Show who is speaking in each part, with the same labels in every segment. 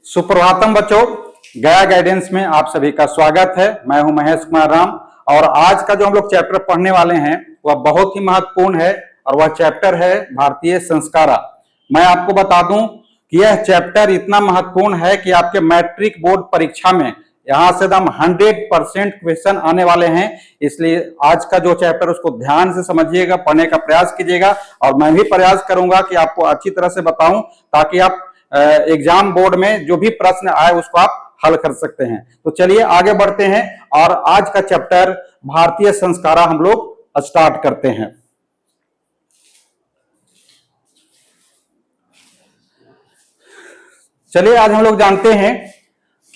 Speaker 1: सुप्रभातम बच्चों, गया गाइडेंस में आप सभी का स्वागत है। मैं हूं महेश कुमार राम और आज का जो हम लोग चैप्टर पढ़ने वाले हैं वह बहुत ही महत्वपूर्ण है और वह चैप्टर है भारतीय संस्कारा। मैं आपको बता दूं कि यह चैप्टर इतना महत्वपूर्ण है कि आपके मैट्रिक बोर्ड परीक्षा में यहां से एकदम 100% क्वेश्चन आने वाले हैं। इसलिए आज का जो चैप्टर उसको ध्यान से समझिएगा, पढ़ने का प्रयास कीजिएगा और मैं भी प्रयास करूंगा कि आपको अच्छी तरह से बताऊं ताकि आप एग्जाम बोर्ड में जो भी प्रश्न आए उसको आप हल कर सकते हैं। तो चलिए आगे बढ़ते हैं और आज का चैप्टर भारतीय संस्कारा हम लोग स्टार्ट करते हैं। चलिए आज हम लोग जानते हैं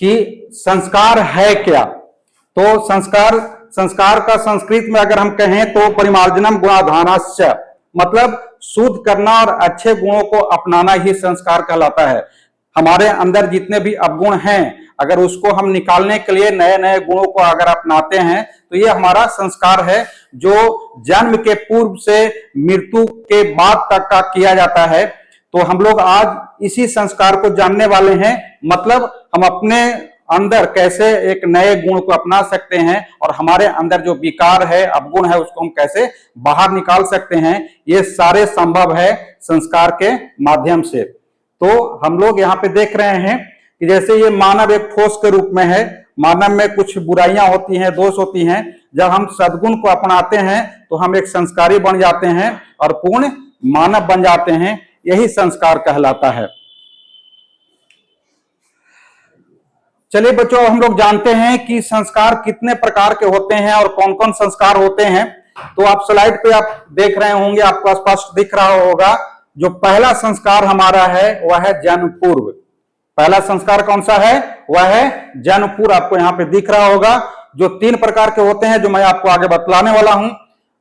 Speaker 1: कि संस्कार है क्या। तो संस्कार का संस्कृत में अगर हम कहें तो परिमार्जनम गुणाधानस्य, मतलब शुद्ध करना और अच्छे गुणों को अपनाना ही संस्कार कहलाता है। हमारे अंदर जितने भी अवगुण हैं अगर उसको हम निकालने के लिए नए नए गुणों को अगर अपनाते हैं तो ये हमारा संस्कार है, जो जन्म के पूर्व से मृत्यु के बाद तक का किया जाता है। तो हम लोग आज इसी संस्कार को जानने वाले हैं, मतलब हम अपने अंदर कैसे एक नए गुण को अपना सकते हैं और हमारे अंदर जो विकार है, अवगुण है, उसको हम कैसे बाहर निकाल सकते हैं। ये सारे संभव है संस्कार के माध्यम से। तो हम लोग यहाँ पे देख रहे हैं कि जैसे ये मानव एक ठोस के रूप में है, मानव में कुछ बुराइयां होती हैं, दोष होती हैं। जब हम सद्गुण को अपनाते हैं तो हम एक संस्कारी बन जाते हैं और पूर्ण मानव बन जाते हैं। यही संस्कार कहलाता है। चलिए बच्चों, हम लोग जानते हैं कि संस्कार कितने प्रकार के होते हैं और कौन कौन संस्कार होते हैं। तो आप स्लाइड पे आप देख रहे होंगे, आपको स्पष्ट दिख रहा होगा। जो पहला संस्कार हमारा है वह है जन्म पूर्व। पहला संस्कार कौन सा है? वह है जन्म पूर्व। आपको यहाँ पे दिख रहा होगा। जो 3 प्रकार के होते हैं जो मैं आपको आगे बतलाने वाला हूं।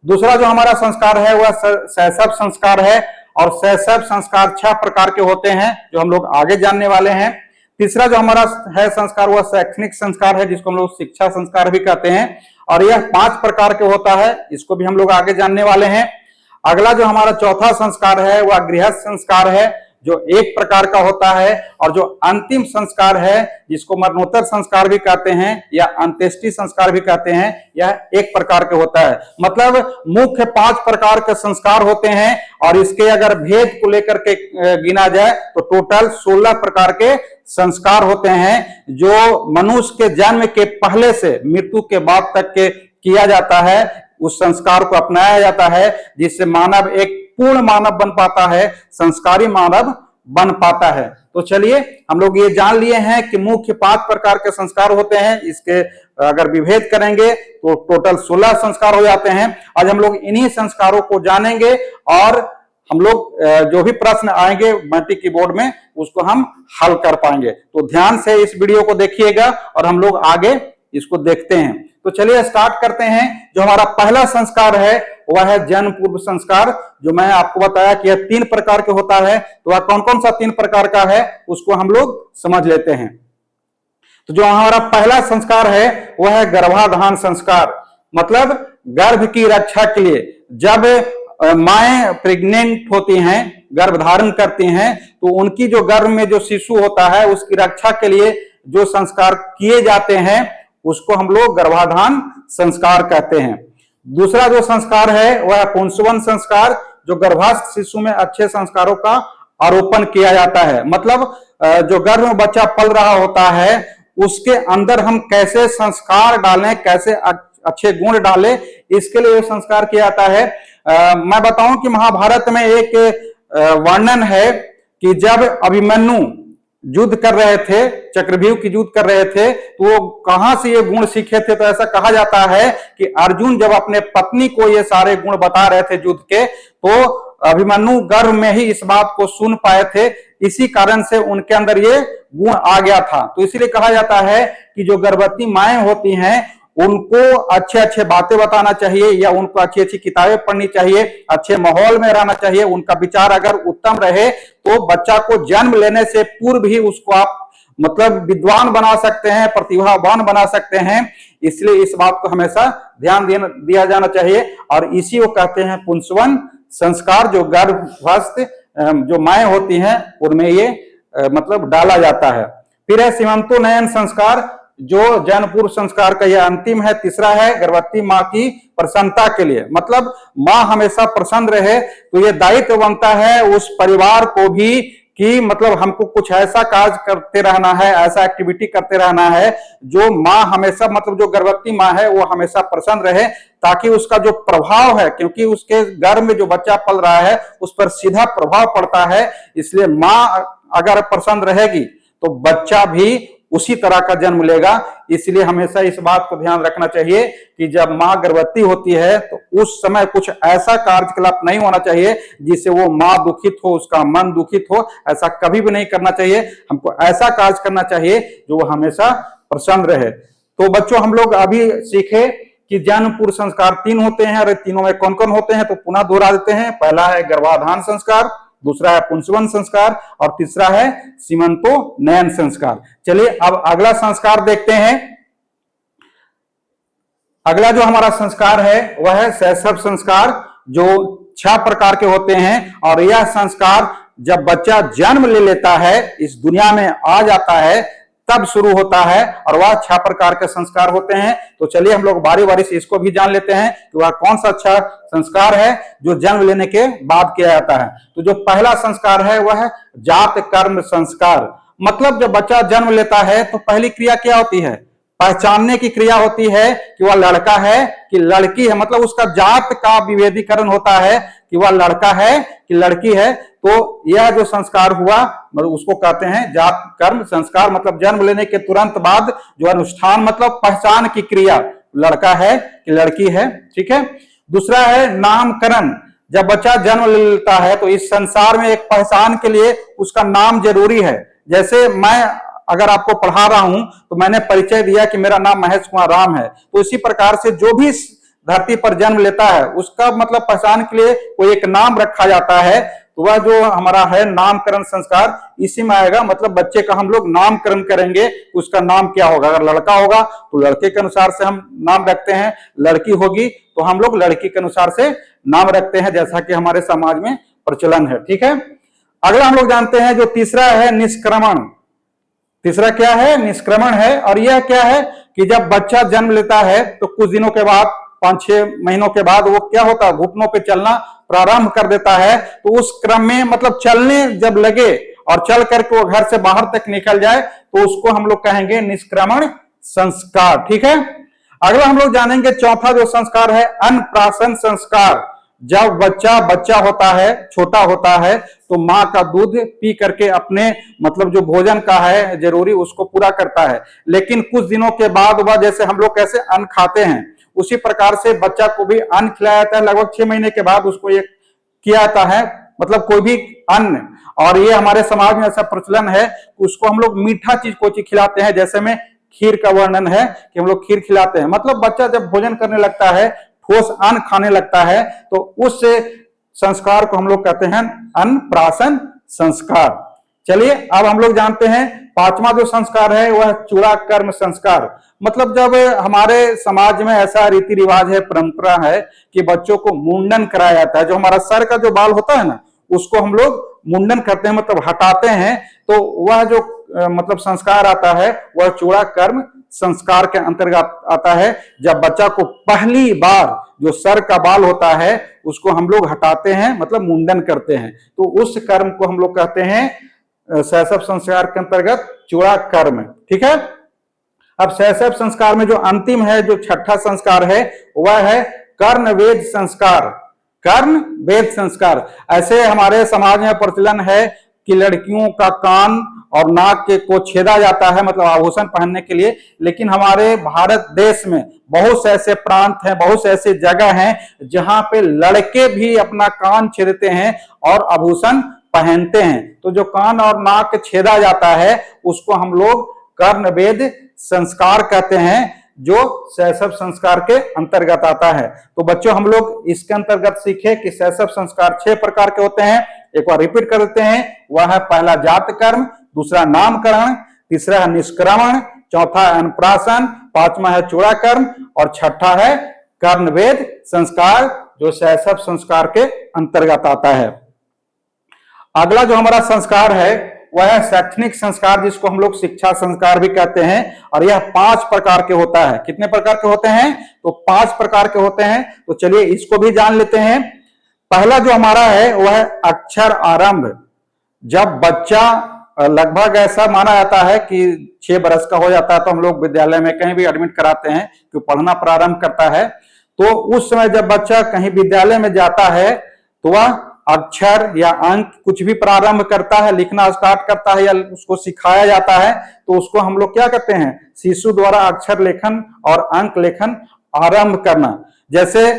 Speaker 1: दूसरा जो हमारा संस्कार है वह शैशव संस्कार है और शैशव संस्कार 6 प्रकार के होते हैं जो हम लोग आगे जानने वाले हैं। तीसरा जो हमारा है संस्कार वह शैक्षणिक संस्कार है, जिसको हम लोग शिक्षा संस्कार भी कहते हैं और यह 5 प्रकार के होता है, इसको भी हम लोग आगे जानने वाले हैं। अगला जो हमारा चौथा संस्कार है वह गृहस्थ संस्कार है, जो 1 प्रकार का होता है। और जो अंतिम संस्कार है जिसको मरणोत्तर संस्कार भी कहते हैं या अंत्येष्टि संस्कार भी कहते हैं, यह 1 प्रकार के होता है। मतलब मुख्य 5 प्रकार के संस्कार होते हैं और इसके अगर भेद को लेकर के गिना जाए तो टोटल 16 प्रकार के संस्कार होते हैं जो मनुष्य के जन्म के पहले से मृत्यु के बाद तक के किया जाता है। उस संस्कार को अपनाया जाता है जिससे मानव एक पूर्ण मानव बन पाता है, संस्कारी मानव बन पाता है। तो चलिए हम लोग ये जान लिए हैं कि मुख्य 5 प्रकार के संस्कार होते हैं। इसके अगर विभेद करेंगे तो टोटल 16 संस्कार हो जाते हैं। आज हम लोग इन्हीं संस्कारों को जानेंगे और हम लोग जो भी प्रश्न आएंगे मैट्रिक की बोर्ड में उसको हम हल कर पाएंगे। तो ध्यान से इस वीडियो को देखिएगा और हम लोग आगे इसको देखते हैं। तो चलिए स्टार्ट करते हैं। जो हमारा पहला संस्कार है वह है जन्म पूर्व संस्कार, जो मैं आपको बताया कि यह 3 प्रकार के होता है। तो वह कौन कौन सा 3 प्रकार का है उसको हम लोग समझ लेते हैं। तो जो हमारा पहला संस्कार है वह है गर्भाधान संस्कार, मतलब गर्भ की रक्षा के लिए जब माएं प्रेग्नेंट होती हैं, गर्भ धारण करती हैं, तो उनकी जो गर्भ में जो शिशु होता है उसकी रक्षा के लिए जो संस्कार किए जाते हैं उसको हम लोग गर्भाधान संस्कार कहते हैं। दूसरा जो संस्कार है वह पुंसवन संस्कार, जो गर्भस्थ शिशु में अच्छे संस्कारों का आरोपण किया जाता है। मतलब जो गर्भ में बच्चा पल रहा होता है उसके अंदर हम कैसे संस्कार डालें, कैसे अच्छे गुण डालें, इसके लिए संस्कार किया जाता है। मैं बताऊं कि महाभारत में एक वर्णन है कि जब अभिमन्यु युद्ध कर रहे थे, चक्रव्यूह की युद्ध कर रहे थे, तो वो कहां से ये गुण सीखे थे। तो ऐसा कहा जाता है कि अर्जुन जब अपने पत्नी को ये सारे गुण बता रहे थे युद्ध के, तो अभिमन्यु गर्भ में ही इस बात को सुन पाए थे। इसी कारण से उनके अंदर ये गुण आ गया था। तो इसीलिए कहा जाता है कि जो गर्भवती माएं होती हैं उनको अच्छे अच्छे बातें बताना चाहिए या उनको अच्छी अच्छी किताबें पढ़नी चाहिए, अच्छे माहौल में रहना चाहिए। उनका विचार अगर उत्तम रहे तो बच्चा को जन्म लेने से पूर्व ही उसको आप मतलब विद्वान बना सकते हैं, प्रतिभावान बना सकते हैं। इसलिए इस बात को हमेशा ध्यान दिया जाना चाहिए और इसी को कहते हैं पुंसवन संस्कार, जो गर्भस्थ जो माएं होती हैं उनमें ये मतलब डाला जाता है। फिर है सीमंतोन्नयन संस्कार, जो जन्म पूर्व संस्कार का यह अंतिम है। तीसरा है गर्भवती माँ की प्रसन्नता के लिए, मतलब माँ हमेशा प्रसन्न रहे, तो ये दायित्व बनता है उस परिवार को भी कि मतलब हमको कुछ ऐसा कार्य करते रहना है, ऐसा एक्टिविटी करते रहना है जो माँ हमेशा, मतलब जो गर्भवती माँ है वो हमेशा प्रसन्न रहे, ताकि उसका जो प्रभाव है, क्योंकि उसके गर्भ में जो बच्चा पल रहा है उस पर सीधा प्रभाव पड़ता है, इसलिए माँ अगर प्रसन्न रहेगी तो बच्चा भी उसी तरह का जन्म लेगा। इसलिए हमेशा इस बात को ध्यान रखना चाहिए कि जब माँ गर्भवती होती है तो उस समय कुछ ऐसा कार्यकलाप नहीं होना चाहिए जिससे वो माँ दुखित हो, उसका मन दुखित हो, ऐसा कभी भी नहीं करना चाहिए। हमको ऐसा कार्य करना चाहिए जो वो हमेशा प्रसन्न रहे। तो बच्चों, हम लोग अभी सीखे कि जन्म पूर्व संस्कार 3 होते हैं, और तीनों में कौन कौन होते हैं तो पुनः दोहरा देते हैं। पहला है गर्भाधान संस्कार, दूसरा है पुंसवन संस्कार, और तीसरा है सीमंतोन्नयन संस्कार। चलिए अब अगला संस्कार देखते हैं। अगला जो हमारा संस्कार है वह है शैशव संस्कार, जो 6 प्रकार के होते हैं, और यह संस्कार जब बच्चा जन्म ले लेता है, इस दुनिया में आ जाता है, तब शुरू होता है, और वह 6 प्रकार के संस्कार होते हैं। तो चलिए हम लोग बारी बारी से इसको भी जान लेते हैं कि वह कौन सा अच्छा संस्कार है जो जन्म लेने के बाद किया जाता है। तो जो पहला संस्कार है वह है जात कर्म संस्कार। मतलब जब बच्चा जन्म लेता है तो पहली क्रिया क्या होती है? पहचानने की क्रिया होती है कि वह लड़का है कि लड़की है, मतलब उसका जात का विभेदीकरण होता है कि वह लड़का है कि लड़की है। तो यह जो संस्कार हुआ, मतलब उसको कहते हैं जात कर्म संस्कार। मतलब जन्म लेने के तुरंत बाद जो अनुष्ठान, मतलब पहचान की क्रिया, लड़का है कि लड़की है, ठीक है। दूसरा है नामकरण। जब बच्चा जन्म ले लेता है तो इस संसार में एक पहचान के लिए उसका नाम जरूरी है। जैसे मैं अगर आपको पढ़ा रहा हूं तो मैंने परिचय दिया कि मेरा नाम महेश कुमार राम है, तो इसी प्रकार से जो भी धरती पर जन्म लेता है उसका मतलब पहचान के लिए कोई एक नाम रखा जाता है। तो वह जो हमारा है नामकरण संस्कार, इसी में आएगा। मतलब बच्चे का हम लोग नामकरण करेंगे, उसका नाम क्या होगा। अगर लड़का होगा तो लड़के के अनुसार से हम नाम रखते हैं, लड़की होगी तो हम लोग लड़की के अनुसार से नाम रखते हैं, जैसा कि हमारे समाज में प्रचलन है, ठीक है। अगला हम लोग जानते हैं जो तीसरा है निष्क्रमण। तीसरा क्या है? निष्क्रमण है। और यह क्या है कि जब बच्चा जन्म लेता है तो कुछ दिनों के बाद, 5-6 महीनों के बाद वो क्या होता है, घुटनों पे चलना प्रारंभ कर देता है। तो उस क्रम में मतलब चलने जब लगे और चल करके वो घर से बाहर तक निकल जाए तो उसको हम लोग कहेंगे निष्क्रमण संस्कार, ठीक है। अगला हम लोग जानेंगे चौथा जो संस्कार है अन्नप्राशन संस्कार। जब बच्चा होता है, छोटा होता है, तो माँ का दूध पी करके अपने मतलब जो भोजन का है जरूरी उसको पूरा करता है। लेकिन कुछ दिनों के बाद वह, जैसे हम लोग कैसे अन्न खाते हैं उसी प्रकार से बच्चा को भी अन्न खिलाया जाता है। लगभग 6 महीने के बाद उसको ये किया जाता है, मतलब कोई भी अन्न। और ये हमारे समाज में ऐसा प्रचलन है, उसको हम लोग मीठा चीज कोई चीज खिलाते हैं। जैसे में खीर का वर्णन है कि हम लोग खीर खिलाते हैं। मतलब बच्चा जब भोजन करने लगता है, ठोस अन्न खाने लगता है, तो उस संस्कार को हम लोग कहते हैं अन्नप्राशन संस्कार। चलिए अब हम लोग जानते हैं पांचवा जो संस्कार है वह चूड़ा कर्म संस्कार। मतलब जब हमारे समाज में ऐसा रीति रिवाज है, परंपरा है कि बच्चों को मुंडन कराया जाता है। जो हमारा सर का जो बाल होता है ना, उसको हम लोग मुंडन करते हैं, मतलब हटाते हैं। तो वह जो मतलब संस्कार आता है वह चूड़ा कर्म संस्कार के अंतर्गत आता है। जब बच्चा को पहली बार जो सर का बाल होता है उसको हम लोग हटाते हैं, मतलब मुंडन करते हैं, तो उस कर्म को हम लोग कहते हैं शैशव संस्कार के अंतर्गत चूड़ा कर्म, ठीक है। अब शैशव संस्कार में जो अंतिम है, जो छठा संस्कार है, वह है कर्ण वेद संस्कार। कर्ण वेद संस्कार, ऐसे हमारे समाज में प्रचलन है कि लड़कियों का कान और नाक के को छेदा जाता है, मतलब आभूषण पहनने के लिए। लेकिन हमारे भारत देश में बहुत से ऐसे प्रांत हैं, बहुत से ऐसे जगह हैं जहां पे लड़के भी अपना कान छेदते हैं और आभूषण पहनते हैं। तो जो कान और नाक छेदा जाता है उसको हम लोग कर्ण वेद संस्कार कहते हैं, जो शैशव संस्कार के अंतर्गत आता है। तो बच्चों, हम लोग इसके अंतर्गत सीखे कि शैशव संस्कार 6 प्रकार के होते हैं। एक बार रिपीट कर देते हैं। वह है पहला जात कर्म, दूसरा नामकरण, तीसरा है निष्क्रमण, चौथा है अन्नप्राशन, पांचवा है चूड़ा कर्म और छठा है कर्णवेद संस्कार, जो शैशव संस्कार के अंतर्गत आता है। अगला जो हमारा संस्कार है वह है शैक्षणिक संस्कार, जिसको हम लोग शिक्षा संस्कार भी कहते हैं। और यह 5 प्रकार के होता है। कितने प्रकार के होते हैं? तो 5 प्रकार के होते हैं। तो चलिए इसको भी जान लेते हैं। पहला जो हमारा है वह है अक्षर आरंभ। जब बच्चा लगभग ऐसा माना जाता है कि 6 बरस का हो जाता है तो हम लोग विद्यालय में कहीं भी एडमिट कराते हैं कि पढ़ना प्रारंभ करता है। तो उस समय जब बच्चा कहीं विद्यालय में जाता है तो वह अक्षर या अंक कुछ भी प्रारंभ करता है, लिखना स्टार्ट करता है या उसको सिखाया जाता है, तो उसको हम लोग क्या कहते हैं? शिशु द्वारा अक्षर लेखन और अंक लेखन आरंभ करना। जैसे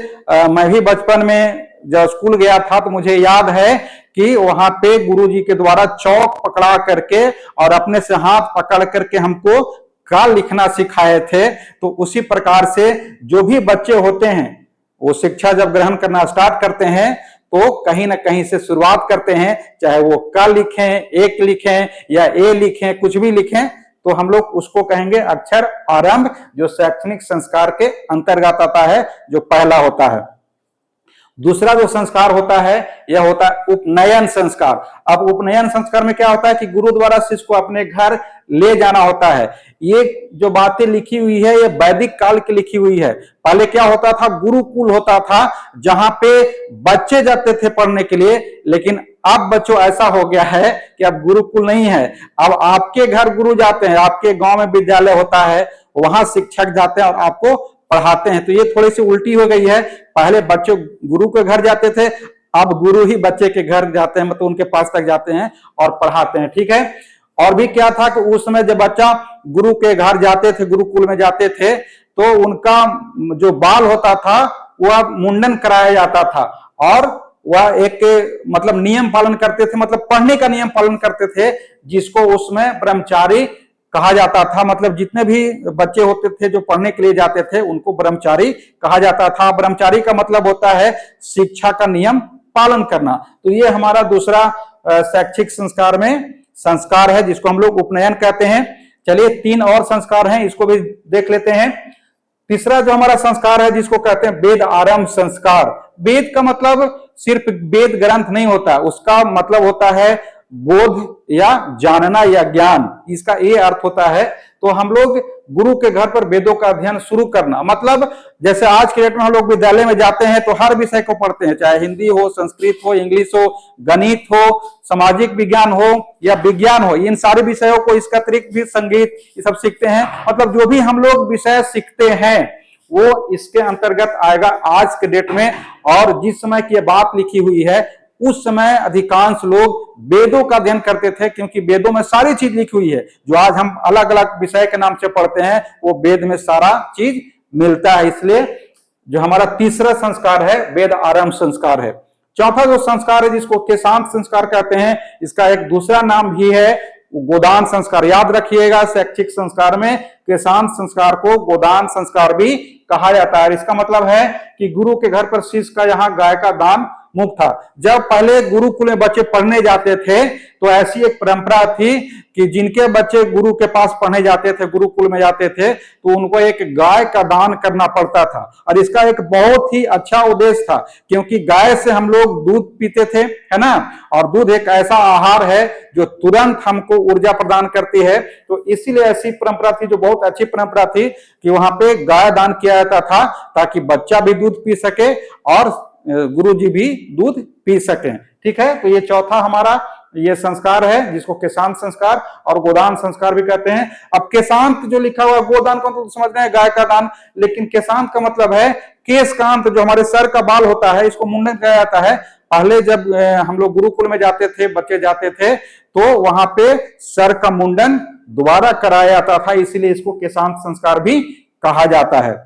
Speaker 1: मैं भी बचपन में जब स्कूल गया था तो मुझे याद है कि वहां पे गुरुजी के द्वारा चौक पकड़ा करके और अपने से हाथ पकड़ करके हमको का लिखना सिखाए थे। तो उसी प्रकार से जो भी बच्चे होते हैं वो शिक्षा जब ग्रहण करना स्टार्ट करते हैं तो कहीं ना कहीं से शुरुआत करते हैं, चाहे वो क लिखें, एक लिखें या ए लिखें, कुछ भी लिखें, तो हम लोग उसको कहेंगे अक्षर आरंभ, जो शैक्षणिक संस्कार के अंतर्गत आता है, जो पहला होता है। दूसरा जो संस्कार होता है यह होता है उपनयन संस्कार। अब उपनयन संस्कार में क्या होता है कि गुरु द्वारा शिष्य को अपने घर ले जाना होता है। ये जो बातें लिखी हुई है ये वैदिक काल की लिखी हुई है। पहले क्या होता था? गुरुकुल होता था जहां पे बच्चे जाते थे पढ़ने के लिए, लेकिन अब बच्चों ऐसा हो गया है कि अब गुरुकुल नहीं है, अब आपके घर गुरु जाते हैं, आपके गांव में विद्यालय होता है, वहां शिक्षक जाते हैं और आपको पढ़ाते हैं। तो ये थोड़ी सी उल्टी हो गई है। पहले बच्चे गुरु के घर जाते थे, अब गुरु ही बच्चे के घर जाते हैं, मतलब उनके पास तक जाते हैं और पढ़ाते हैं। ठीक है। और भी क्या था कि उस समय जब बच्चा गुरु के घर जाते थे, गुरुकुल में जाते थे, तो उनका जो बाल होता था वह मुंडन कराया जाता था और वह एक मतलब नियम पालन करते थे, मतलब पढ़ने का नियम पालन करते थे, जिसको उसमें ब्रह्मचारी कहा जाता था। मतलब जितने भी बच्चे होते थे जो पढ़ने के लिए जाते थे उनको ब्रह्मचारी कहा जाता था। ब्रह्मचारी का मतलब होता है शिक्षा का नियम पालन करना। तो ये हमारा दूसरा शैक्षिक संस्कार में संस्कार है, जिसको हम लोग उपनयन कहते हैं। चलिए 3 और संस्कार हैं, इसको भी देख लेते हैं। तीसरा जो हमारा संस्कार है जिसको कहते हैं वेद आरंभ संस्कार। वेद का मतलब सिर्फ वेद ग्रंथ नहीं होता, उसका मतलब होता है बोध या जानना या ज्ञान, इसका ये अर्थ होता है। तो हम लोग गुरु के घर पर वेदों का अध्ययन शुरू करना, मतलब जैसे आज के डेट में हम लोग विद्यालय में जाते हैं तो हर विषय को पढ़ते हैं, चाहे हिंदी हो, संस्कृत हो, इंग्लिश हो, गणित हो, सामाजिक विज्ञान हो या विज्ञान हो, इन सारे विषयों को, इसका अतिरिक्त भी संगीत, ये सब सीखते हैं। मतलब जो भी हम लोग विषय सीखते हैं वो इसके अंतर्गत आएगा आज के डेट में। और जिस समय की बात लिखी हुई है उस समय अधिकांश लोग वेदों का अध्ययन करते थे, क्योंकि वेदों में सारी चीज लिखी हुई है। जो आज हम अलग अलग विषय के नाम से पढ़ते हैं वो वेद में सारा चीज मिलता है। इसलिए जो हमारा तीसरा संस्कार है वेद आरंभ संस्कार है। चौथा जो संस्कार है जिसको केशांत संस्कार कहते हैं, इसका एक दूसरा नाम भी है गोदान संस्कार। याद रखिएगा, शैक्षिक संस्कार में केशांत संस्कार को गोदान संस्कार भी कहा जाता है। इसका मतलब है कि गुरु के घर पर शिष्य का यहाँ गाय का दान मुक्त था। जब पहले गुरुकुल में बच्चे पढ़ने जाते थे तो ऐसी एक परंपरा थी कि जिनके बच्चे गुरु के पास पढ़ने जाते थे, गुरुकुल में जाते थे, तो उनको एक गाय का दान करना पड़ता था। और इसका एक बहुत ही अच्छा उद्देश्य था, क्योंकि गाय से हम लोग दूध पीते थे, है ना, और दूध एक ऐसा आहार है जो तुरंत हमको ऊर्जा प्रदान करती है। तो इसीलिए ऐसी परंपरा थी, जो बहुत अच्छी परंपरा थी, कि वहां पे गाय दान किया जाता था ताकि बच्चा भी दूध पी सके और गुरुजी भी दूध पी सकें। ठीक है। तो ये चौथा हमारा ये संस्कार है जिसको केशांत संस्कार और गोदान संस्कार भी कहते हैं। अब केशांत जो लिखा हुआ, गोदान को तो समझ रहे हैं गाय का दान, लेकिन केशांत का मतलब है केशकांत, जो हमारे सर का बाल होता है, इसको मुंडन किया जाता है। पहले जब हम लोग गुरुकुल में जाते थे, बच्चे जाते थे, तो वहां पे सर का मुंडन दोबारा कराया जाता था, इसीलिए इसको केशांत संस्कार भी कहा जाता है।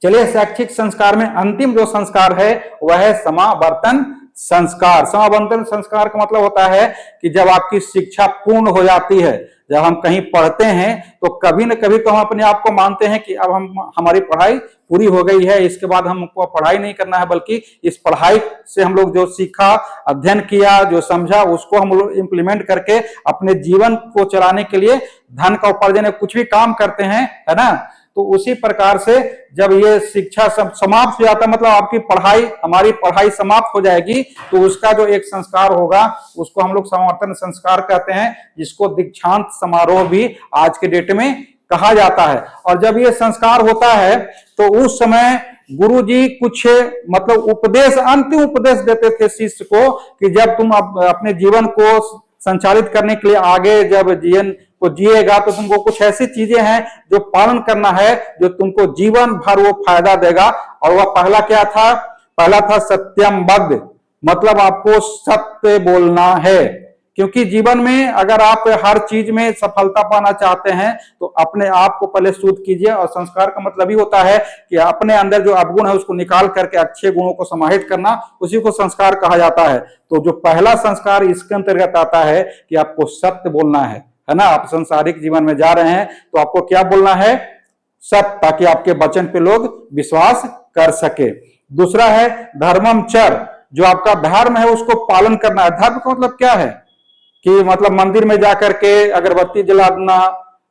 Speaker 1: चलिए शैक्षिक संस्कार में अंतिम जो संस्कार है वह है समावर्तन संस्कार। समावर्तन संस्कार का मतलब होता है कि जब आपकी शिक्षा पूर्ण हो जाती है, जब हम कहीं पढ़ते हैं तो कभी न कभी तो हम अपने आप को मानते हैं कि अब हमारी पढ़ाई पूरी हो गई है, इसके बाद हमको पढ़ाई नहीं करना है, बल्कि इस पढ़ाई से हम लोग जो सीखा, अध्ययन किया, जो समझा, उसको हम लोग इम्प्लीमेंट करके अपने जीवन को चलाने के लिए धन का उपार्जन कुछ भी काम करते हैं, है ना। तो उसी प्रकार से जब ये शिक्षा समाप्त हो जाता है, मतलब आपकी पढ़ाई, हमारी पढ़ाई समाप्त हो जाएगी, तो उसका जो एक संस्कार होगा उसको हम लोग समावर्तन संस्कार कहते हैं, जिसको दीक्षांत समारोह भी आज के डेट में कहा जाता है। और जब ये संस्कार होता है तो उस समय गुरुजी कुछ मतलब उपदेश, अंतिम उपदेश देते थे शिष्य को कि जब तुम अपने जीवन को संचालित करने के लिए आगे जब जीवन को जिएगा तो तुमको कुछ ऐसी चीजें हैं जो पालन करना है, जो तुमको जीवन भर वो फायदा देगा। और वह पहला क्या था? पहला था सत्यम वद, मतलब आपको सत्य बोलना है। क्योंकि जीवन में अगर आप हर चीज में सफलता पाना चाहते हैं तो अपने आप को पहले शुद्ध कीजिए। और संस्कार का मतलब ही होता है कि अपने अंदर जो अवगुण है उसको निकाल करके अच्छे गुणों को समाहित करना, उसी को संस्कार कहा जाता है। तो जो पहला संस्कार इसके अंतर्गत आता है कि आपको सत्य बोलना है ना। आप संसारिक जीवन में जा रहे हैं तो आपको क्या बोलना है? सत्य, ताकि आपके वचन पे लोग विश्वास कर सके। दूसरा है धर्मम चर, जो आपका धर्म है उसको पालन करना है। धर्म का मतलब क्या है कि मतलब मंदिर में जाकर के अगरबत्ती जला देना,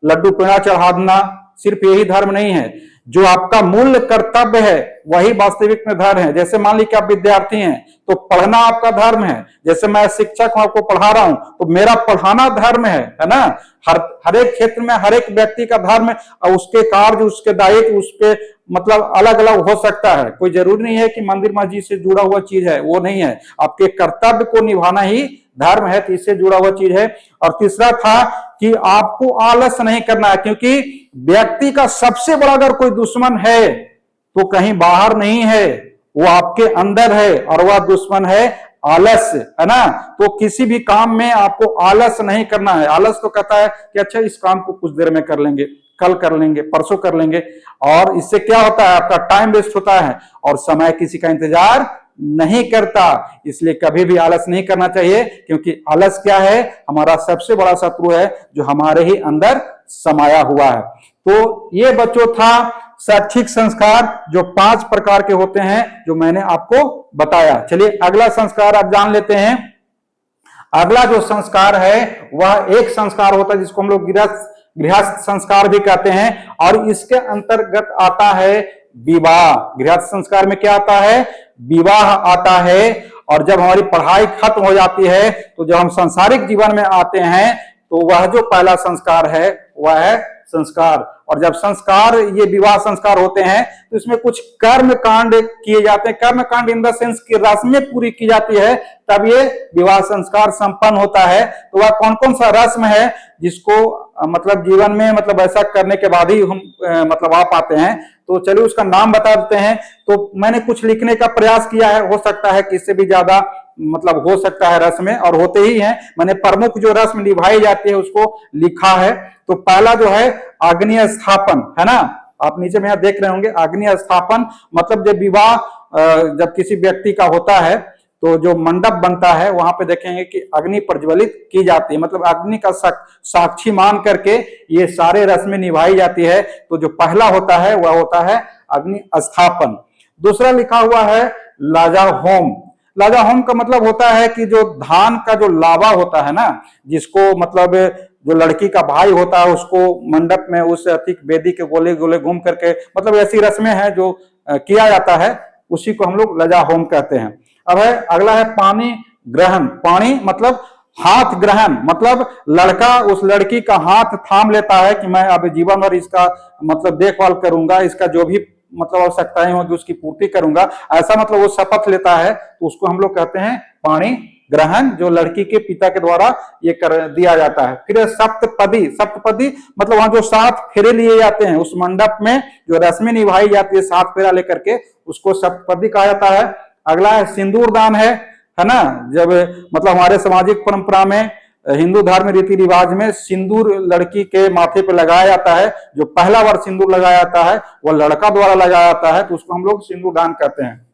Speaker 1: लड्डू पेड़ा चढ़ा देना, सिर्फ यही धर्म नहीं है। जो आपका मूल कर्तव्य है वही वास्तविक में धर्म है। जैसे मान लीजिए आप विद्यार्थी हैं तो पढ़ना आपका धर्म है। जैसे मैं शिक्षक हूं, आपको पढ़ा रहा हूं, तो मेरा पढ़ाना धर्म है ना। हर एक क्षेत्र में हर एक व्यक्ति का धर्म और उसके कार्य, उसके दायित्व, उसके मतलब अलग अलग हो सकता है। कोई जरूरी नहीं है कि मंदिर मस्जिद से जुड़ा हुआ चीज है, वो नहीं है। आपके कर्तव्य को निभाना ही धर्म है, तो इससे जुड़ा हुआ चीज है। और तीसरा था कि आपको आलस नहीं करना है, क्योंकि व्यक्ति का सबसे बड़ा अगर कोई दुश्मन है तो कहीं बाहर नहीं है, वो आपके अंदर है, और वह दुश्मन है आलस, है ना। तो किसी भी काम में आपको आलस नहीं करना है। आलस तो कहता है कि अच्छा इस काम को कुछ देर में कर लेंगे, कल कर लेंगे, परसों कर लेंगे, और इससे क्या होता है? आपका टाइम वेस्ट होता है और समय किसी का इंतजार नहीं करता। इसलिए कभी भी आलस नहीं करना चाहिए, क्योंकि आलस क्या है? हमारा सबसे बड़ा शत्रु है जो हमारे ही अंदर समाया हुआ है। तो ये बच्चों था शैक्षिक संस्कार, जो 5 प्रकार के होते हैं, जो मैंने आपको बताया। चलिए अगला संस्कार आप जान लेते हैं। अगला जो संस्कार है वह एक संस्कार होता है जिसको हम लोग गृहस्थ संस्कार भी कहते हैं, और इसके अंतर्गत आता है विवाह। गृहस्थ संस्कार में क्या आता है? विवाह आता है। और जब हमारी पढ़ाई खत्म हो जाती है तो जब हम सांसारिक जीवन में आते हैं तो वह जो पहला संस्कार है वह है संस्कार। और जब संस्कार, ये विवाह संस्कार होते हैं, तो इसमें कुछ कर्म कांड किए जाते हैं। कर्म कांड इन द सेंस की रस्में पूरी की जाती है, तब ये विवाह संस्कार संपन्न होता है। तो वह कौन कौन सा रस्म है जिसको मतलब जीवन में मतलब ऐसा करने के बाद ही हम मतलब आ पाते हैं? तो चलिए उसका नाम बता देते हैं। तो मैंने कुछ लिखने का प्रयास किया है, हो सकता है कि इससे भी ज्यादा मतलब हो सकता है रस्में, और होते ही हैं। मैंने प्रमुख जो रस्म निभाई जाती है उसको लिखा है। तो पहला जो है अग्नि स्थापन, है ना। आप नीचे में यहां देख रहे होंगे अग्नि स्थापन, मतलब जब विवाह जब किसी व्यक्ति का होता है तो जो मंडप बनता है वहां पे देखेंगे कि अग्नि प्रज्वलित की जाती है, मतलब अग्नि का साक्षी मान करके ये सारे रस्में निभाई जाती है। तो जो पहला होता है वह होता है अग्नि स्थापन। दूसरा लिखा हुआ है लाजा होम। लाजा होम का मतलब होता है कि जो धान का जो लावा होता है ना, जिसको मतलब जो लड़की का भाई होता है उसको मंडप में उस अतिक वेदी के गोले गोले घूम करके, मतलब ऐसी रस्में हैं जो किया जाता है, उसी को हम लोग लजा होम कहते हैं। अब है अगला है पानी ग्रहण। पानी मतलब हाथ ग्रहण, मतलब लड़का उस लड़की का हाथ थाम लेता है कि मैं अब जीवन भर इसका मतलब देखभाल करूंगा, इसका जो भी मतलब आवश्यकताएं होगी उसकी पूर्ति करूंगा, ऐसा मतलब वो शपथ लेता है। तो उसको हम लोग कहते हैं पाणी ग्रहण, जो लड़की के पिता के द्वारा ये कर दिया जाता है। फिर सप्तपदी। सप्तपदी मतलब वहां जो 7 फेरे लिए जाते हैं, उस मंडप में जो रस्में निभाई जाती है 7 फेरा लेकर के, उसको सप्तपदी कहा जाता है। अगला है सिंदूर दान है ना। जब मतलब हमारे सामाजिक परंपरा में, हिंदू धर्म रीति रिवाज में सिंदूर लड़की के माथे पे लगाया जाता है। जो पहला बार सिंदूर लगाया जाता है वह लड़का द्वारा लगाया जाता है, तो उसको हम लोग सिंदूर दान कहते हैं।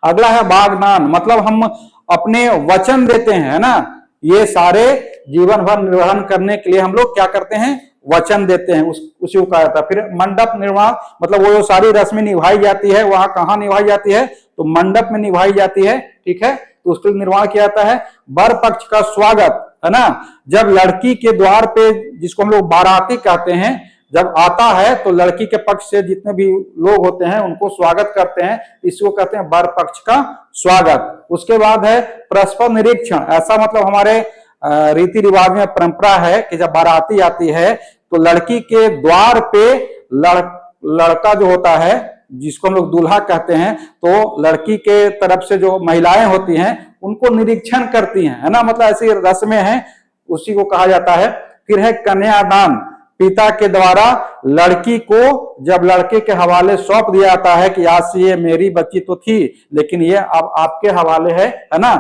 Speaker 1: अगला है वाग्दान, मतलब हम अपने वचन देते हैं, है ना। ये सारे जीवन भर निर्वहन करने के लिए हम लोग क्या करते हैं? वचन देते हैं, उसी को कहा जाता है। फिर मंडप निर्माण, मतलब वो जो सारी रस्में निभाई जाती है वहां कहाँ निभाई जाती है? तो मंडप में निभाई जाती है, ठीक है। तो उसके निर्माण किया जाता है। वर पक्ष का स्वागत, है ना। जब लड़की के द्वार पे, जिसको हम लोग बाराती कहते हैं, जब आता है तो लड़की के पक्ष से जितने भी लोग होते हैं उनको स्वागत करते हैं, इसको कहते हैं वर पक्ष का स्वागत। उसके बाद है परस्पर निरीक्षण। ऐसा मतलब हमारे रीति रिवाज में परंपरा है कि जब बाराती आती है तो लड़की के द्वार पे लड़का जो होता है, जिसको हम लोग दूल्हा कहते हैं, तो लड़की के तरफ से जो महिलाएं होती हैं उनको निरीक्षण करती हैं, है ना, मतलब ऐसी रस्में हैं, उसी को कहा जाता है। फिर है कन्यादान। पिता के द्वारा लड़की को जब लड़के के हवाले सौंप दिया जाता है कि आज से ये मेरी बच्ची तो थी लेकिन ये अब आपके हवाले है ना,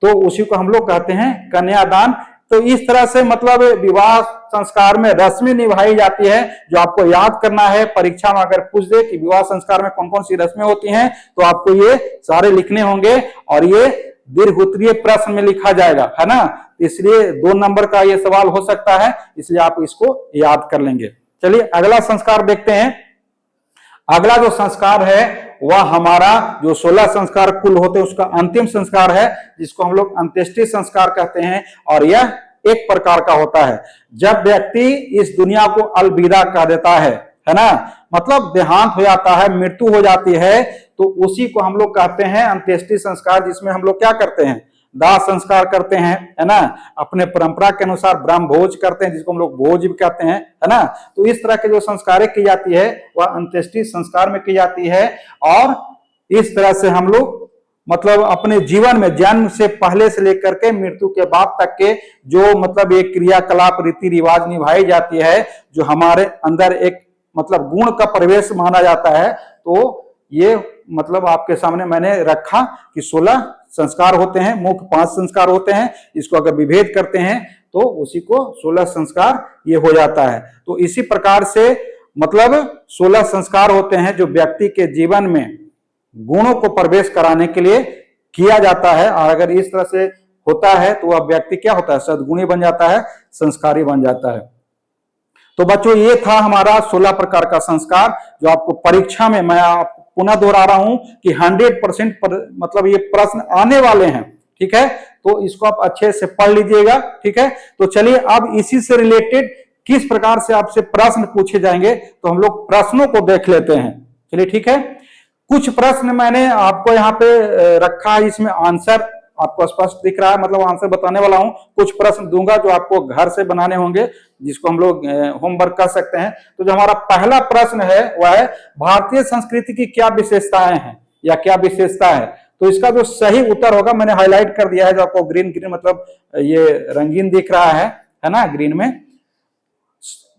Speaker 1: तो उसी को हम लोग कहते हैं कन्यादान। तो इस तरह से मतलब विवाह संस्कार में रस्में निभाई जाती है, जो आपको याद करना है। परीक्षा में अगर पूछ दे कि विवाह संस्कार में कौन कौन सी रस्में होती हैं तो आपको ये सारे लिखने होंगे और ये दीर्घ उत्तरीय प्रश्न में लिखा जाएगा, है ना। इसलिए 2 नंबर का ये सवाल हो सकता है, इसलिए आप इसको याद कर लेंगे। चलिए अगला संस्कार देखते हैं। अगला जो संस्कार है वह हमारा जो 16 संस्कार कुल होते हैं उसका अंतिम संस्कार है, जिसको हम लोग अंत्येष्टि संस्कार कहते हैं। और यह एक प्रकार का होता है जब व्यक्ति इस दुनिया को अलविदा कह देता है ना, मतलब देहांत हो जाता है, मृत्यु हो जाती है, तो उसी को हम लोग कहते हैं अंत्येष्टि संस्कार, जिसमें हम लोग क्या करते हैं, दाह संस्कार करते हैं, है ना। अपने परंपरा के अनुसार ब्रह्म भोज करते हैं, जिसको हम लोग भोज भी कहते हैं, है ना। तो इस तरह के जो संस्कारें की जाती है वह अंत्येष्टि संस्कार में की जाती है। और इस तरह से हम लोग मतलब अपने जीवन में जन्म से पहले से लेकर के मृत्यु के बाद तक के जो मतलब एक क्रियाकलाप रीति रिवाज निभाई जाती है, जो हमारे अंदर एक मतलब गुण का प्रवेश माना जाता है, तो ये मतलब आपके सामने मैंने रखा कि 16 संस्कार होते हैं, मुख्य 5 संस्कार होते हैं। इसको अगर विभेद करते हैं तो उसी को 16 संस्कार ये हो जाता है। तो इसी प्रकार से मतलब 16 संस्कार होते हैं जो व्यक्ति के जीवन में गुणों को प्रवेश कराने के लिए किया जाता है। और अगर इस तरह से होता है तो वह व्यक्ति क्या होता है, सद्गुणी बन जाता है, संस्कारी बन जाता है। तो बच्चों ये था हमारा 16 प्रकार का संस्कार, जो आपको परीक्षा में, मैं आपको पुनः दोहरा रहा हूं कि 100% मतलब ये प्रश्न आने वाले हैं, ठीक है। तो इसको आप अच्छे से पढ़ लीजिएगा, ठीक है। तो चलिए अब इसी से रिलेटेड किस प्रकार से आपसे प्रश्न पूछे जाएंगे तो हम लोग प्रश्नों को देख लेते हैं। चलिए ठीक है, कुछ प्रश्न मैंने आपको यहाँ पे रखा है, इसमें आंसर आपको स्पष्ट दिख रहा है, मतलब आंसर बताने वाला हूं। कुछ प्रश्न दूंगा जो आपको घर से बनाने होंगे, जिसको हम लोग होमवर्क कर सकते हैं। तो जो हमारा पहला प्रश्न है वह है भारतीय संस्कृति की क्या विशेषताएं हैं या क्या विशेषता है। तो इसका जो सही उत्तर होगा मैंने हाईलाइट कर दिया है, जो आपको ग्रीन ग्रीन मतलब ये रंगीन दिख रहा है ना, ग्रीन में।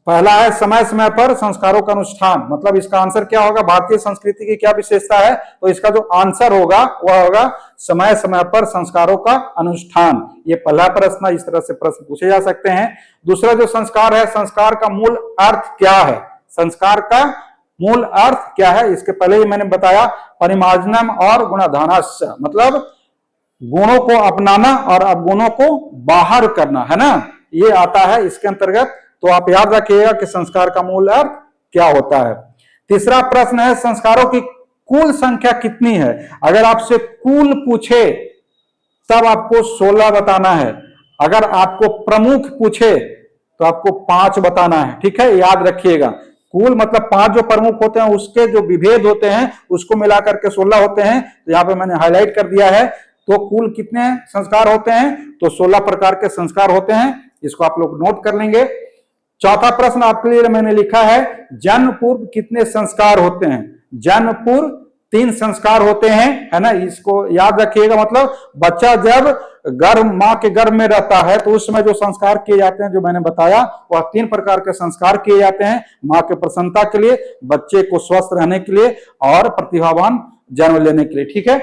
Speaker 1: पहला है समय समय पर संस्कारों का अनुष्ठान, मतलब इसका आंसर क्या होगा, भारतीय संस्कृति की क्या विशेषता है। तो इसका जो आंसर होगा वह होगा समय समय पर संस्कारों का अनुष्ठान। ये पहला प्रश्न, इस तरह से प्रश्न पूछे जा सकते हैं। दूसरा जो संस्कार है, संस्कार का मूल अर्थ क्या है, संस्कार का मूल अर्थ क्या है। इसके पहले ही मैंने बताया, परिमार्जनम और गुणाधानस्य, मतलब गुणों को अपनाना और अवगुणों को बाहर करना, है ना, ये आता है इसके अंतर्गत। तो आप याद रखिएगा कि संस्कार का मूल अर्थ क्या होता है। तीसरा प्रश्न है संस्कारों की कुल संख्या कितनी है। अगर आपसे कुल पूछे तब आपको 16 बताना है, अगर आपको प्रमुख पूछे तो आपको 5 बताना है, ठीक है, याद रखिएगा। कुल मतलब 5 जो प्रमुख होते हैं उसके जो विभेद होते हैं उसको मिलाकर के 16 होते हैं। तो यहाँ पे मैंने हाईलाइट कर दिया है। तो कुल कितने संस्कार होते हैं, तो 16 प्रकार के संस्कार होते हैं, इसको आप लोग नोट कर लेंगे। चौथा प्रश्न आपके लिए मैंने लिखा है जन्म पूर्व कितने संस्कार होते हैं। जन्म पूर्व 3 संस्कार होते हैं, है ना, इसको याद रखिएगा। मतलब बच्चा जब गर्भ, मां के गर्भ में रहता है तो उस समय जो संस्कार किए जाते हैं, जो मैंने बताया, वह 3 प्रकार के संस्कार किए जाते हैं। मां के प्रसन्नता के लिए, बच्चे को स्वस्थ रहने के लिए और प्रतिभावान जन्म लेने के लिए, ठीक है।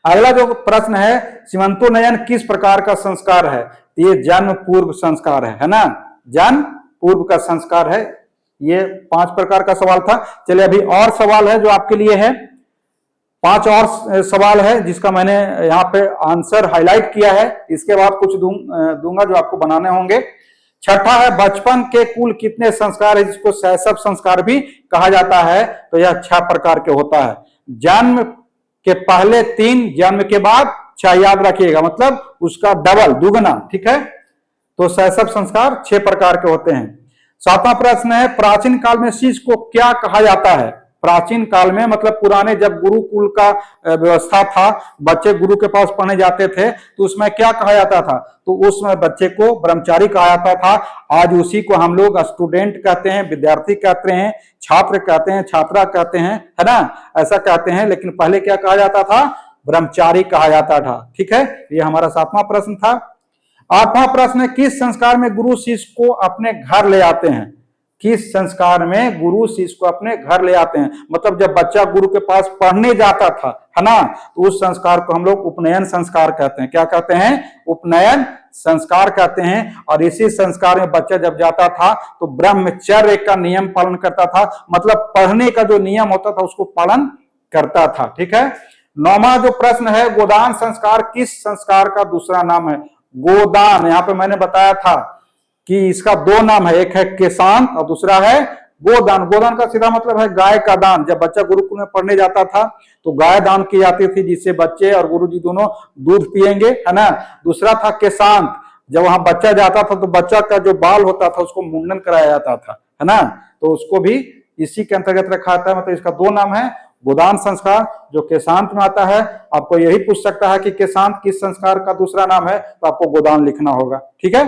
Speaker 1: अगला जो प्रश्न है सीमंतोन्नयन किस प्रकार का संस्कार है। ये जन्म पूर्व संस्कार है ना, जन्म पूर्व का संस्कार है। ये 5 प्रकार का सवाल था। चलिए अभी और सवाल है जो आपके लिए है, 5 और सवाल है जिसका मैंने यहाँ पे आंसर हाईलाइट किया है। इसके बाद कुछ दूंगा जो आपको बनाने होंगे। छठा है बचपन के कुल कितने संस्कार है, जिसको शैशव संस्कार भी कहा जाता है। तो यह 6 प्रकार के होता है। जन्म के पहले 3, जन्म के बाद 6, याद रखिएगा, मतलब उसका डबल, दुगना, ठीक है। तो शैशव संस्कार 6 प्रकार के होते हैं। सातवां प्रश्न है, प्राचीन काल में शिष्य को क्या कहा जाता है? प्राचीन काल में मतलब पुराने जब गुरुकुल का व्यवस्था था, बच्चे गुरु के पास पढ़ने जाते थे, तो उसमें क्या कहा जाता था? तो उसमें बच्चे को ब्रह्मचारी कहा जाता था। आज उसी को हम लोग स्टूडेंट कहते हैं, विद्यार्थी कहते हैं, छात्र कहते हैं, छात्रा कहते हैं, है ना, ऐसा कहते हैं। लेकिन पहले क्या कहा जाता था? ब्रह्मचारी कहा जाता था। ठीक है, ये हमारा सातवां प्रश्न था। आठवां प्रश्न है, किस संस्कार में गुरु शिष्य को अपने घर ले आते हैं? किस संस्कार में गुरु शिष्य को अपने घर ले आते हैं? मतलब जब बच्चा गुरु के पास पढ़ने जाता था, है ना, तो उस संस्कार को हम लोग उपनयन संस्कार कहते हैं। क्या कहते हैं? उपनयन संस्कार कहते हैं। और इसी संस्कार में बच्चा जब जाता था तो ब्रह्मचर्य का नियम पालन करता था, मतलब पढ़ने का जो नियम होता था उसको पालन करता था। ठीक है। नौवां जो प्रश्न है, गोदान संस्कार किस संस्कार का दूसरा नाम है? गोदान, यहां पे मैंने बताया था कि इसका दो नाम है, एक है केशांत और दूसरा है गोदान। गोदान का सीधा मतलब है गाय का दान। जब बच्चा गुरुकुल में पढ़ने जाता था तो गाय दान की जाती थी, जिससे बच्चे और गुरुजी दोनों दूध पिएंगे, है ना। दूसरा था केशांत, जब वहां बच्चा जाता था तो बच्चा का जो बाल होता था उसको मुंडन कराया जाता था, है ना, तो उसको भी इसी के अंतर्गत रखा जाता है। मतलब इसका दो नाम है, गोदान संस्कार जो केशांत में आता है। आपको यही पूछ सकता है कि केशांत किस संस्कार का दूसरा नाम है, तो आपको गोदान लिखना होगा। ठीक है।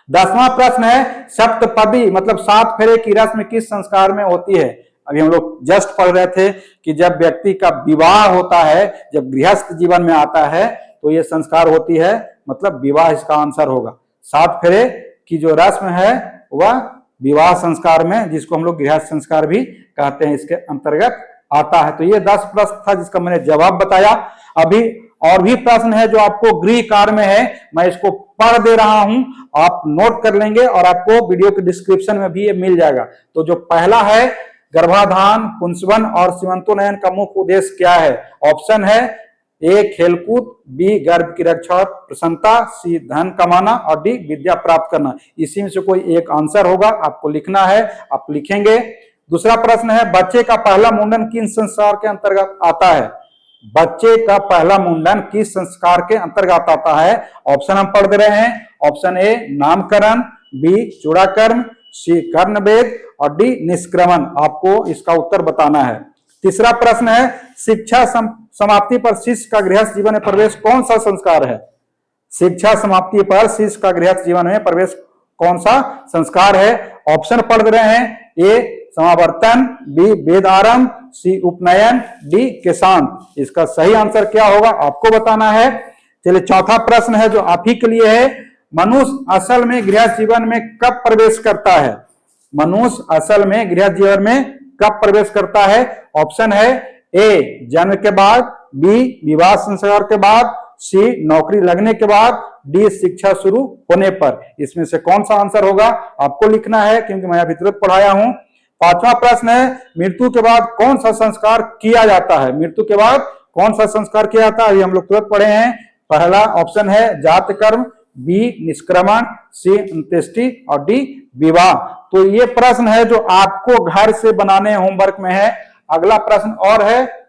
Speaker 1: 10वां प्रश्न है, सप्तपदी मतलब 7 फेरे की रस्म किस संस्कार में होती है? अभी हम लोग जस्ट पढ़ रहे थे कि जब व्यक्ति का विवाह होता है, जब गृहस्थ जीवन में आता है तो ये संस्कार होती है, मतलब विवाह इसका आंसर होगा। 7 फेरे की जो रस्म है वह विवाह संस्कार में, जिसको हम लोग गृहस्थ संस्कार भी कहते हैं, इसके अंतर्गत आता है। तो ये 10 प्रश्न था जिसका मैंने जवाब बताया। अभी और भी प्रश्न है जो आपको गृह कार्य में है, मैं इसको पढ़ दे रहा हूं, आप नोट कर लेंगे और आपको वीडियो के डिस्क्रिप्शन में भी ये मिल जाएगा। तो जो पहला है, गर्भाधान, पुंसवन और सीमंतोन्नयन का मुख्य उद्देश्य क्या है? ऑप्शन है ए खेलकूद, बी गर्भ की रक्षा और प्रसन्नता, सी धन कमाना और डी विद्या प्राप्त करना। इसी में से कोई एक आंसर होगा, आपको लिखना है, आप लिखेंगे। दूसरा प्रश्न है, बच्चे का पहला मुंडन किस संस्कार के अंतर्गत आता है? बच्चे का पहला मुंडन किस संस्कार के अंतर्गत आता है? ऑप्शन हम पढ़ दे रहे हैं। ऑप्शन ए नामकरण, बी चूड़ाकर्म, सी कर्णवेद और डी निष्क्रमण। आपको इसका उत्तर बताना है। तीसरा प्रश्न है, शिक्षा समाप्ति पर शिष्य का गृहस्थ जीवन में प्रवेश कौन सा संस्कार है? शिक्षा समाप्ति पर शिष्य का गृहस्थ जीवन में प्रवेश कौन सा संस्कार है? ऑप्शन पढ़ रहे हैं। ए समावर्तन, बी वेद आरंभ, सी उपनयन, डी केशांत। इसका सही आंसर क्या होगा आपको बताना है। चलिए चौथा प्रश्न है जो आप ही के लिए है, मनुष्य असल में गृहस्थ जीवन में कब प्रवेश करता है? मनुष्य असल में गृहस्थ जीवन में कब प्रवेश करता है? ऑप्शन है ए जन्म के बाद, बी विवाह संस्कार के बाद, सी नौकरी लगने के बाद, डी शिक्षा शुरू होने पर। इसमें से कौन सा आंसर होगा आपको लिखना है, क्योंकि मैं अभी तुरंत पढ़ाया हूं। पांचवा प्रश्न है, मृत्यु के बाद कौन सा संस्कार किया जाता है? मृत्यु के बाद कौन सा संस्कार किया जाता है? ये हम लोग तुरंत पढ़े हैं। पहला ऑप्शन है जात कर्म, बी निष्क्रमण, सी अंत्येष्टि और डी विवाह। तो ये प्रश्न है जो आपको घर से बनाने होमवर्क में है। अगला प्रश्न और है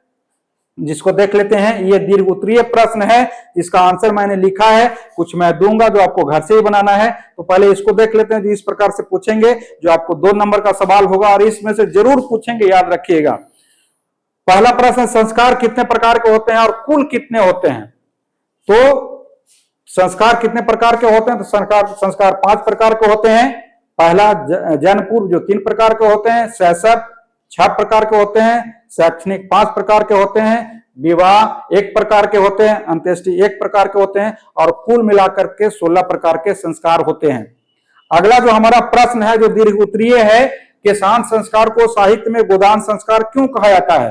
Speaker 1: जिसको देख लेते हैं। ये दीर्घ उत्तरीय प्रश्न है, इसका आंसर मैंने लिखा है, कुछ मैं दूंगा जो आपको घर से ही बनाना है। तो पहले इसको देख लेते हैं जो इस प्रकार से पूछेंगे, जो आपको 2 नंबर का सवाल होगा और इसमें से जरूर पूछेंगे, याद रखिएगा। पहला प्रश्न, संस्कार कितने प्रकार के होते हैं और कुल कितने होते हैं? तो संस्कार कितने प्रकार के होते हैं? तो संस्कार 5 प्रकार के होते हैं। पहला जन्म पूर्व जो 3 प्रकार के होते हैं, शैशव 6 प्रकार के होते हैं, शैक्षणिक 5 प्रकार के होते हैं, विवाह 1 प्रकार के होते हैं, अंत्येष्टि 1 प्रकार के होते हैं और कुल मिलाकर के 16 प्रकार के संस्कार होते हैं। अगला जो हमारा प्रश्न है जो दीर्घ उत्तरीय है, केशांत संस्कार को साहित्य में गोदान संस्कार क्यों कहा जाता है?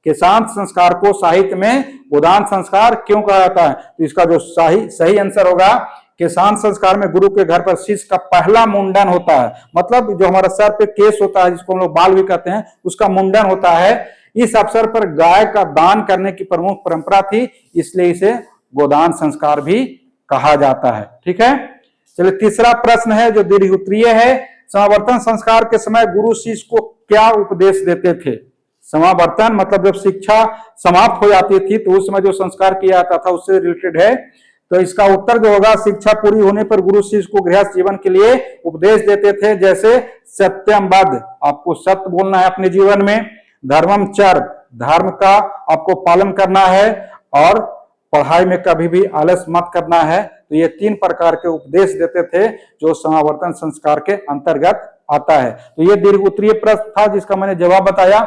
Speaker 1: केशांत संस्कार को साहित्य में गोदान संस्कार क्यों कहा जाता है? तो इसका जो सही आंसर होगा, केशांत संस्कार में गुरु के घर पर शिष्य का पहला मुंडन होता है। मतलब जो हमारा सर पे केस होता है, जिसको हम लोग बाल भी कहते हैं, उसका मुंडन होता है। इस अवसर पर गाय का दान करने की प्रमुख परंपरा थी, इसलिए इसे गोदान संस्कार भी कहा जाता है। ठीक है। चलिए तीसरा प्रश्न है जो दीर्घ उत्तरीय है, समावर्तन संस्कार के समय गुरु शिष्य को क्या उपदेश देते थे? समावर्तन मतलब जब शिक्षा समाप्त हो जाती थी तो उस समय जो संस्कार किया जाता था उससे रिलेटेड है। तो इसका उत्तर जो होगा, शिक्षा पूरी होने पर गुरु शिष्य को गृहस्थ जीवन के लिए उपदेश देते थे, जैसे सत्यम वद, आपको सत्य बोलना है अपने जीवन में, धर्मम चर, धर्म का आपको पालन करना है, और पढ़ाई में कभी भी आलस मत करना है। तो ये 3 प्रकार के उपदेश देते थे जो समावर्तन संस्कार के अंतर्गत आता है। तो ये दीर्घ उत्तरीय प्रश्न था जिसका मैंने जवाब बताया।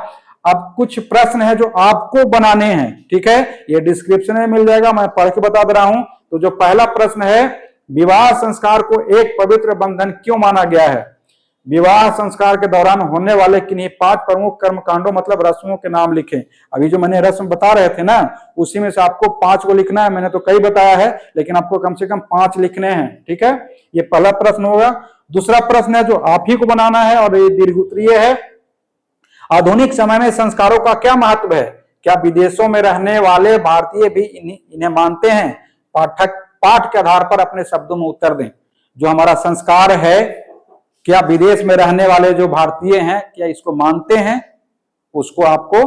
Speaker 1: अब कुछ प्रश्न है जो आपको बनाने हैं, ठीक है, ये डिस्क्रिप्शन में मिल जाएगा, मैं पढ़ के बता दे रहा हूं। तो जो पहला प्रश्न है, विवाह संस्कार को एक पवित्र बंधन क्यों माना गया है? विवाह संस्कार के दौरान होने वाले किन्हीं 5 प्रमुख कर्मकांडों मतलब रस्मों के नाम लिखें। अभी जो मैंने रस्म बता रहे थे ना, उसी में से आपको 5 को लिखना है। मैंने तो कई बताया है, लेकिन आपको कम से कम 5 लिखने हैं, ठीक है। ये पहला प्रश्न होगा। दूसरा प्रश्न है जो आप ही को बनाना है और ये दीर्घ उत्तरीय है। आधुनिक समय में संस्कारों का क्या महत्व है? क्या विदेशों में रहने वाले भारतीय भी इन्हें मानते हैं? पाठ के आधार पर अपने शब्दों में उत्तर दें। जो हमारा संस्कार है, क्या विदेश में रहने वाले जो भारतीय हैं क्या इसको मानते हैं? उसको आपको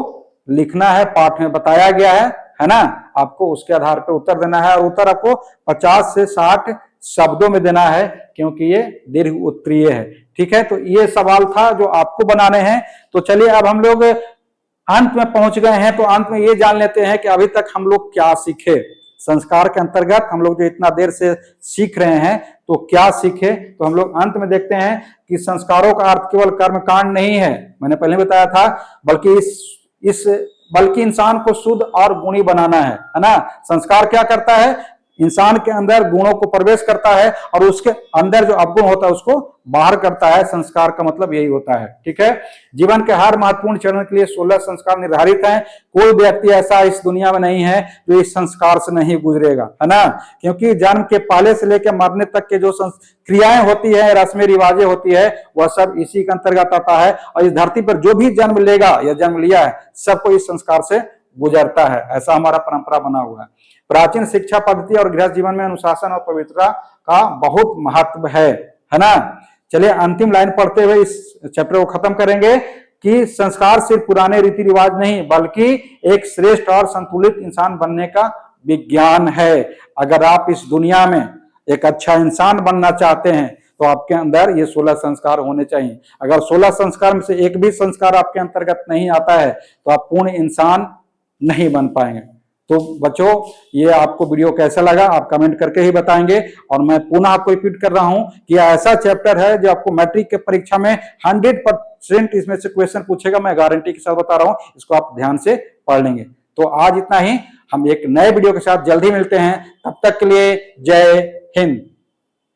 Speaker 1: लिखना है, पाठ में बताया गया है ना। आपको उसके आधार पर उत्तर देना है, और उत्तर आपको 50 से 60 शब्दों में देना है, क्योंकि ये दीर्घ उत्तरीय है, ठीक है। तो ये सवाल था जो आपको बनाने हैं। तो चलिए अब हम लोग अंत में पहुंच गए हैं। तो अंत में ये जान लेते हैं कि अभी तक हम लोग क्या सीखे संस्कार के अंतर्गत। हम लोग जो इतना देर से सीख रहे हैं तो क्या सीखे, तो हम लोग अंत में देखते हैं कि संस्कारों का अर्थ केवल कर्मकांड नहीं है, मैंने पहले बताया था, बल्कि इंसान को शुद्ध और गुणी बनाना है ना। संस्कार क्या करता है? इंसान के अंदर गुणों को प्रवेश करता है और उसके अंदर जो अवगुण होता है उसको बाहर करता है। संस्कार का मतलब यही होता है, ठीक है। जीवन के हर महत्वपूर्ण चरण के लिए 16 संस्कार निर्धारित हैं। कोई व्यक्ति ऐसा इस दुनिया में नहीं है जो इस संस्कार से नहीं गुजरेगा, है ना। क्योंकि जन्म के पहले से लेकर मरने तक के जो क्रियाएं होती है, रस्में रिवाजें होती है, वह सब इसी के अंतर्गत आता है। और इस धरती पर जो भी जन्म लेगा या जन्म लिया है, सबको इस संस्कार से गुजरता है। ऐसा हमारा परंपरा बना हुआ है। प्राचीन शिक्षा पद्धति और गृहस्थ जीवन में अनुशासन और पवित्रता का बहुत महत्व है ना। चलिए अंतिम लाइन पढ़ते हुए इस चैप्टर को खत्म करेंगे कि संस्कार सिर्फ पुराने रीति रिवाज नहीं, बल्कि एक श्रेष्ठ और संतुलित इंसान बनने का विज्ञान है। अगर आप इस दुनिया में एक अच्छा इंसान बनना चाहते हैं तो आपके अंदर ये 16 संस्कार होने चाहिए। अगर 16 संस्कार में से एक भी संस्कार आपके अंतर्गत नहीं आता है तो आप पूर्ण इंसान नहीं बन पाएंगे। तो बच्चों, ये आपको वीडियो कैसा लगा आप कमेंट करके ही बताएंगे। और मैं पुनः आपको रिपीट कर रहा हूं कि ऐसा चैप्टर है जो आपको मैट्रिक के परीक्षा में 100% इसमें से क्वेश्चन पूछेगा, मैं गारंटी के साथ बता रहा हूं। इसको आप ध्यान से पढ़ लेंगे। तो आज इतना ही, हम एक नए वीडियो के साथ जल्दी मिलते हैं। तब तक के लिए जय हिंद।